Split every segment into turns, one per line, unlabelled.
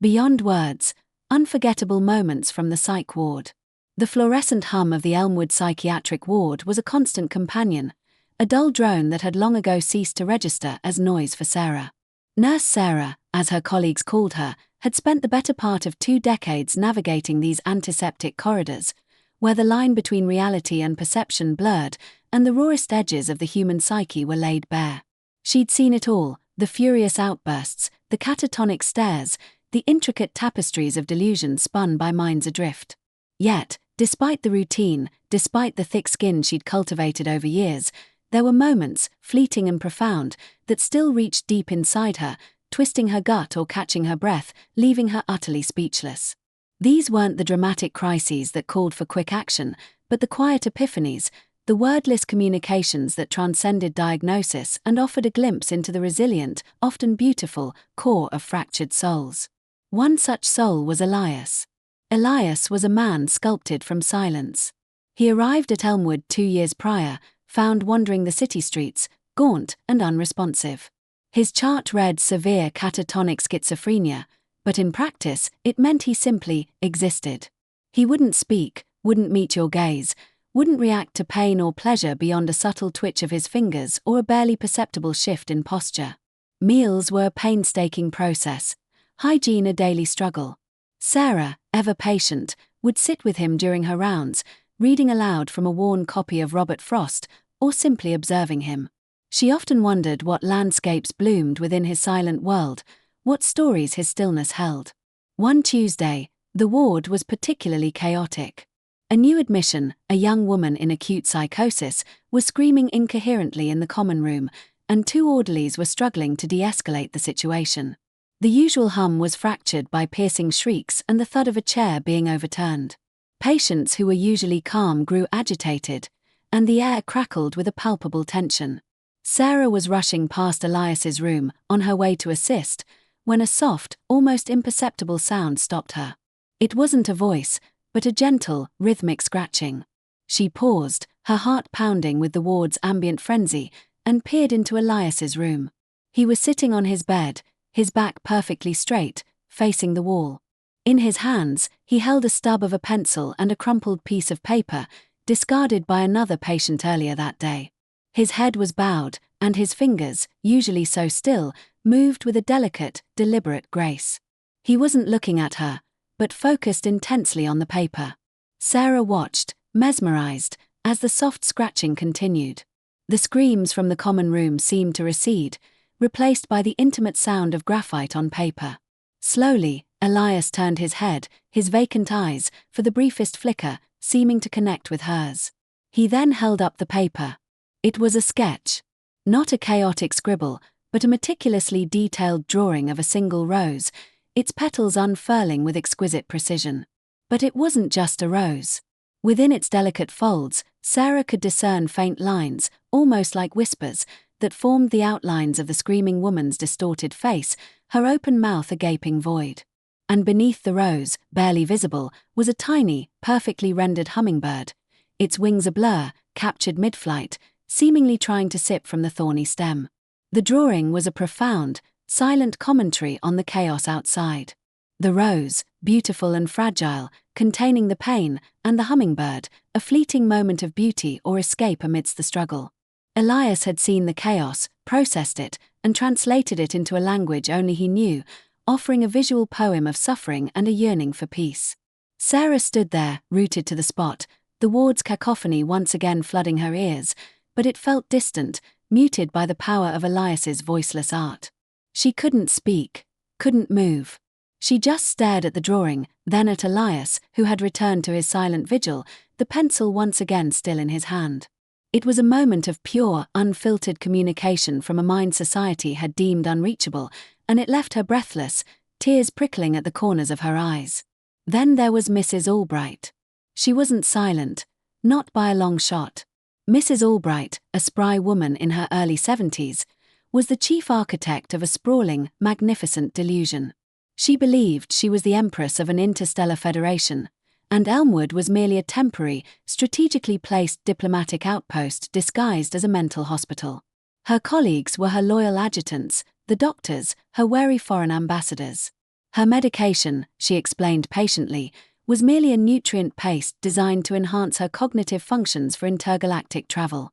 Beyond words, unforgettable moments from the Psych Ward. The fluorescent hum of the Elmwood psychiatric ward was a constant companion, a dull drone that had long ago ceased to register as noise for Sarah. Nurse Sarah, as her colleagues called her, had spent the better part of 2 decades navigating these antiseptic corridors, where the line between reality and perception blurred and the rawest edges of the human psyche were laid bare. She'd seen it all, the furious outbursts, the catatonic stares, the intricate tapestries of delusion spun by minds adrift. Yet, despite the routine, despite the thick skin she'd cultivated over years, there were moments, fleeting and profound, that still reached deep inside her, twisting her gut or catching her breath, leaving her utterly speechless. These weren't the dramatic crises that called for quick action, but the quiet epiphanies, the wordless communications that transcended diagnosis and offered a glimpse into the resilient, often beautiful, core of fractured souls. One such soul was Elias. Elias was a man sculpted from silence. He arrived at Elmwood 2 years prior, found wandering the city streets, gaunt and unresponsive. His chart read severe catatonic schizophrenia, but in practice, it meant he simply existed. He wouldn't speak, wouldn't meet your gaze, wouldn't react to pain or pleasure beyond a subtle twitch of his fingers or a barely perceptible shift in posture. Meals were a painstaking process, hygiene a daily struggle. Sarah, ever patient, would sit with him during her rounds, reading aloud from a worn copy of Robert Frost, or simply observing him. She often wondered what landscapes bloomed within his silent world, what stories his stillness held. One Tuesday, the ward was particularly chaotic. A new admission, a young woman in acute psychosis, was screaming incoherently in the common room, and 2 orderlies were struggling to de-escalate the situation. The usual hum was fractured by piercing shrieks and the thud of a chair being overturned. Patients who were usually calm grew agitated, and the air crackled with a palpable tension. Sarah was rushing past Elias's room, on her way to assist, when a soft, almost imperceptible sound stopped her. It wasn't a voice, but a gentle, rhythmic scratching. She paused, her heart pounding with the ward's ambient frenzy, and peered into Elias's room. He was sitting on his bed, his back perfectly straight, facing the wall. In his hands, he held a stub of a pencil and a crumpled piece of paper, discarded by another patient earlier that day. His head was bowed, and his fingers, usually so still, moved with a delicate, deliberate grace. He wasn't looking at her, but focused intensely on the paper. Sarah watched, mesmerized, as the soft scratching continued. The screams from the common room seemed to recede, replaced by the intimate sound of graphite on paper. Slowly, Elias turned his head, his vacant eyes, for the briefest flicker, seeming to connect with hers. He then held up the paper. It was a sketch. Not a chaotic scribble, but a meticulously detailed drawing of a single rose, its petals unfurling with exquisite precision. But it wasn't just a rose. Within its delicate folds, Sarah could discern faint lines, almost like whispers, that formed the outlines of the screaming woman's distorted face, her open mouth a gaping void. And beneath the rose, barely visible, was a tiny, perfectly rendered hummingbird, its wings a blur, captured mid-flight, seemingly trying to sip from the thorny stem. The drawing was a profound, silent commentary on the chaos outside. The rose, beautiful and fragile, containing the pain, and the hummingbird, a fleeting moment of beauty or escape amidst the struggle. Elias had seen the chaos, processed it, and translated it into a language only he knew, offering a visual poem of suffering and a yearning for peace. Sarah stood there, rooted to the spot, the ward's cacophony once again flooding her ears, but it felt distant, muted by the power of Elias's voiceless art. She couldn't speak, couldn't move. She just stared at the drawing, then at Elias, who had returned to his silent vigil, the pencil once again still in his hand. It was a moment of pure, unfiltered communication from a mind society had deemed unreachable, and it left her breathless, tears prickling at the corners of her eyes. Then there was Mrs. Albright. She wasn't silent, not by a long shot. Mrs. Albright, a spry woman in her early 70s, was the chief architect of a sprawling, magnificent delusion. She believed she was the empress of an interstellar federation, and Elmwood was merely a temporary, strategically placed diplomatic outpost disguised as a mental hospital. Her colleagues were her loyal adjutants, the doctors, her wary foreign ambassadors. Her medication, she explained patiently, was merely a nutrient paste designed to enhance her cognitive functions for intergalactic travel.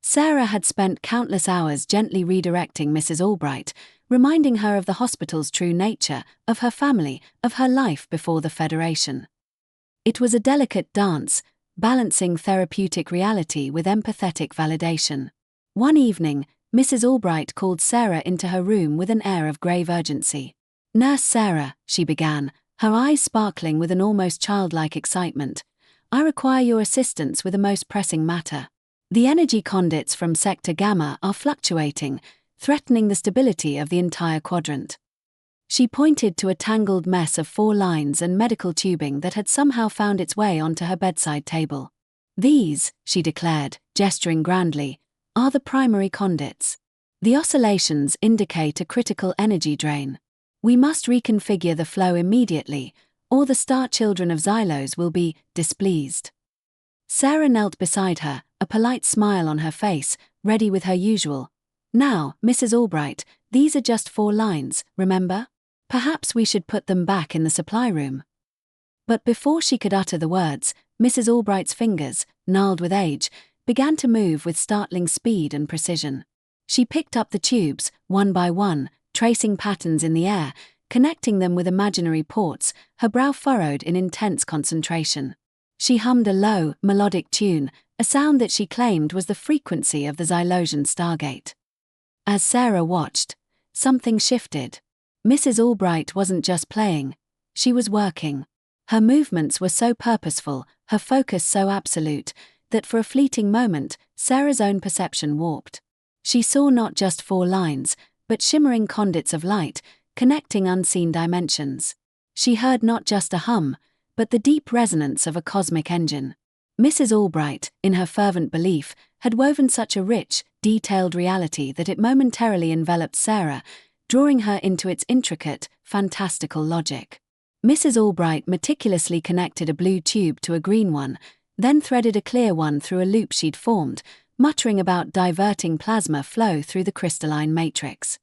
Sarah had spent countless hours gently redirecting Mrs. Albright, reminding her of the hospital's true nature, of her family, of her life before the Federation. It was a delicate dance, balancing therapeutic reality with empathetic validation. One evening, Mrs. Albright called Sarah into her room with an air of grave urgency. "Nurse Sarah," she began, her eyes sparkling with an almost childlike excitement, "I require your assistance with a most pressing matter. The energy conduits from Sector Gamma are fluctuating, threatening the stability of the entire quadrant." She pointed to a tangled mess of 4 lines and medical tubing that had somehow found its way onto her bedside table. "These," she declared, gesturing grandly, "are the primary conduits. The oscillations indicate a critical energy drain. We must reconfigure the flow immediately, or the star children of Xylos will be displeased." Sarah knelt beside her, a polite smile on her face, ready with her usual, "Now, Mrs. Albright, these are just 4 lines, remember? Perhaps we should put them back in the supply room." But before she could utter the words, Mrs. Albright's fingers, gnarled with age, began to move with startling speed and precision. She picked up the tubes, one by one, tracing patterns in the air, connecting them with imaginary ports, her brow furrowed in intense concentration. She hummed a low, melodic tune, a sound that she claimed was the frequency of the Xylosian Stargate. As Sarah watched, something shifted. Mrs. Albright wasn't just playing, she was working. Her movements were so purposeful, her focus so absolute, that for a fleeting moment, Sarah's own perception warped. She saw not just 4 lines, but shimmering conduits of light, connecting unseen dimensions. She heard not just a hum, but the deep resonance of a cosmic engine. Mrs. Albright, in her fervent belief, had woven such a rich, detailed reality that it momentarily enveloped Sarah, drawing her into its intricate, fantastical logic. Mrs. Albright meticulously connected a blue tube to a green one, then threaded a clear one through a loop she'd formed, muttering about diverting plasma flow through the crystalline matrix.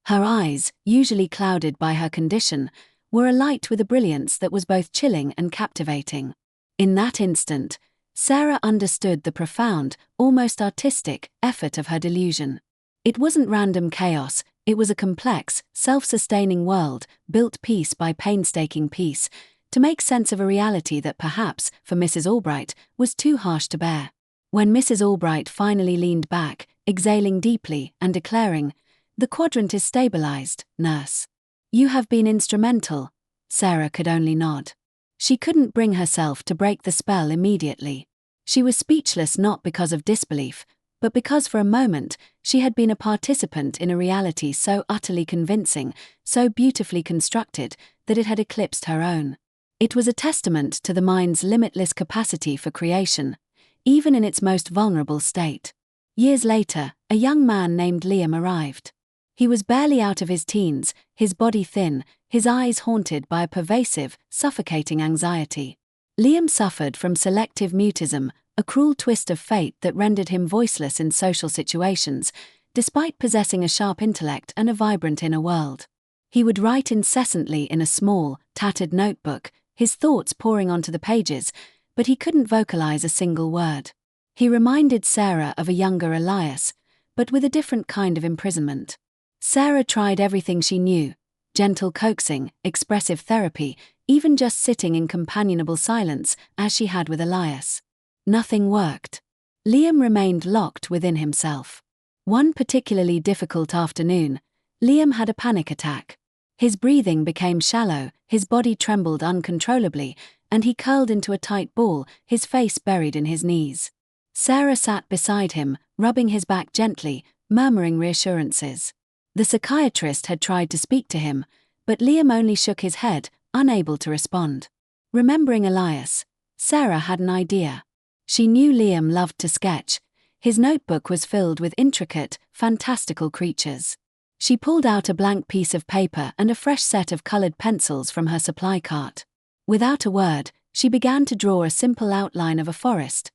Her eyes, usually clouded by her condition, were alight with a brilliance that was both chilling and captivating. In that instant, Sarah understood the profound, almost artistic, effort of her delusion. It wasn't random chaos, it was a complex, self-sustaining world, built piece by painstaking piece, to make sense of a reality that perhaps, for Mrs. Albright, was too harsh to bear. When Mrs. Albright finally leaned back, exhaling deeply and declaring, "The quadrant is stabilized, nurse. You have been instrumental," Sarah could only nod. She couldn't bring herself to break the spell immediately. She was speechless not because of disbelief, but because for a moment she had been a participant in a reality so utterly convincing, so beautifully constructed, that it had eclipsed her own. It was a testament to the mind's limitless capacity for creation, even in its most vulnerable state. Years later, a young man named Liam arrived. He was barely out of his teens, his body thin, his eyes haunted by a pervasive, suffocating anxiety. Liam suffered from selective mutism, a cruel twist of fate that rendered him voiceless in social situations, despite possessing a sharp intellect and a vibrant inner world. He would write incessantly in a small, tattered notebook, his thoughts pouring onto the pages, but he couldn't vocalize a single word. He reminded Sarah of a younger Elias, but with a different kind of imprisonment. Sarah tried everything she knew: gentle coaxing, expressive therapy, even just sitting in companionable silence, as she had with Elias. Nothing worked. Liam remained locked within himself. One particularly difficult afternoon, Liam had a panic attack. His breathing became shallow, his body trembled uncontrollably, and he curled into a tight ball, his face buried in his knees. Sarah sat beside him, rubbing his back gently, murmuring reassurances. The psychiatrist had tried to speak to him, but Liam only shook his head, unable to respond. Remembering Elias, Sarah had an idea. She knew Liam loved to sketch. His notebook was filled with intricate, fantastical creatures. She pulled out a blank piece of paper and a fresh set of colored pencils from her supply cart. Without a word, she began to draw a simple outline of a forest,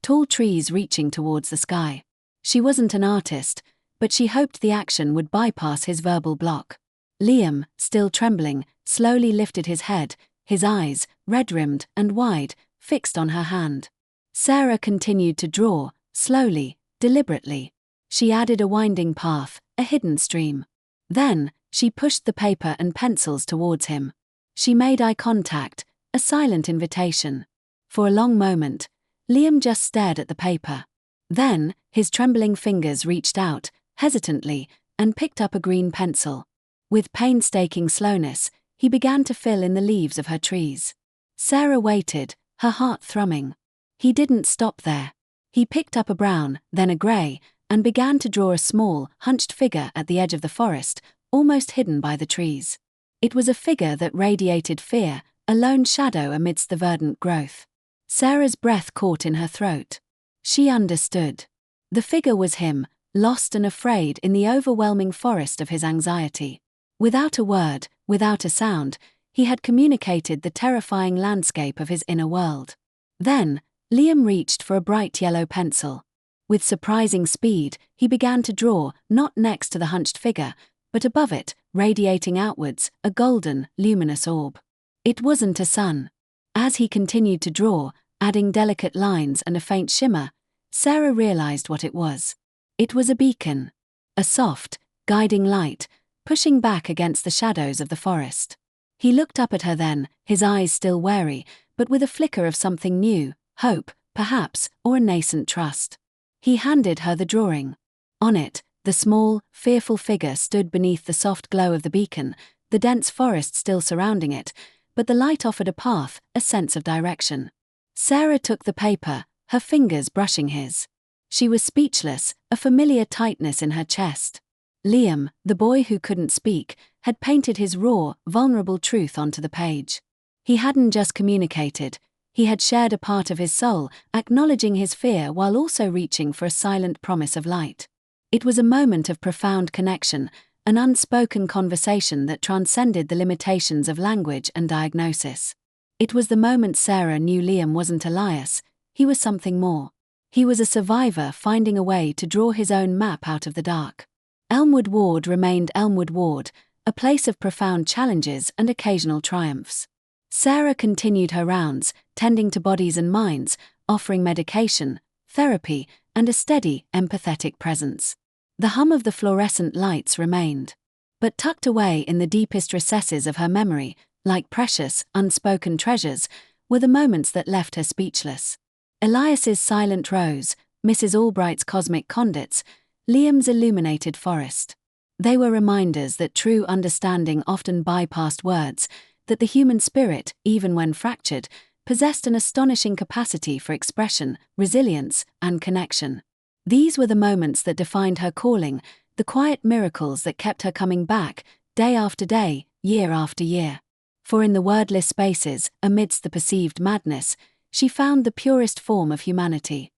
tall trees reaching towards the sky. She wasn't an artist, but she hoped the action would bypass his verbal block. Liam, still trembling, slowly lifted his head, his eyes, red-rimmed and wide, fixed on her hand. Sarah continued to draw, slowly, deliberately. She added a winding path, a hidden stream. Then, she pushed the paper and pencils towards him. She made eye contact, a silent invitation. For a long moment, Liam just stared at the paper. Then, his trembling fingers reached out, hesitantly, and picked up a green pencil. With painstaking slowness, he began to fill in the leaves of her trees. Sarah waited, her heart thrumming. He didn't stop there. He picked up a brown, then a grey, and began to draw a small, hunched figure at the edge of the forest, almost hidden by the trees. It was a figure that radiated fear, a lone shadow amidst the verdant growth. Sarah's breath caught in her throat. She understood. The figure was him, lost and afraid in the overwhelming forest of his anxiety. Without a word, without a sound, he had communicated the terrifying landscape of his inner world. Then, Liam reached for a bright yellow pencil. With surprising speed, he began to draw, not next to the hunched figure, but above it, radiating outwards, a golden, luminous orb. It wasn't a sun. As he continued to draw, adding delicate lines and a faint shimmer, Sarah realized what it was. It was a beacon. A soft, guiding light, pushing back against the shadows of the forest. He looked up at her then, his eyes still wary, but with a flicker of something new, hope, perhaps, or a nascent trust. He handed her the drawing. On it, the small, fearful figure stood beneath the soft glow of the beacon, the dense forest still surrounding it, but the light offered a path, a sense of direction. Sarah took the paper, her fingers brushing his. She was speechless, a familiar tightness in her chest. Liam, the boy who couldn't speak, had painted his raw, vulnerable truth onto the page. He hadn't just communicated, he had shared a part of his soul, acknowledging his fear while also reaching for a silent promise of light. It was a moment of profound connection, an unspoken conversation that transcended the limitations of language and diagnosis. It was the moment Sarah knew Liam wasn't Elias, he was something more. He was a survivor finding a way to draw his own map out of the dark. Elmwood Ward remained Elmwood Ward, a place of profound challenges and occasional triumphs. Sarah continued her rounds, tending to bodies and minds, offering medication, therapy, and a steady, empathetic presence. The hum of the fluorescent lights remained. But tucked away in the deepest recesses of her memory, like precious, unspoken treasures, were the moments that left her speechless. Elias's silent rose, Mrs. Albright's cosmic conduits, Liam's illuminated forest. They were reminders that true understanding often bypassed words, that the human spirit, even when fractured, possessed an astonishing capacity for expression, resilience, and connection. These were the moments that defined her calling, the quiet miracles that kept her coming back, day after day, year after year. For in the wordless spaces, amidst the perceived madness, she found the purest form of humanity.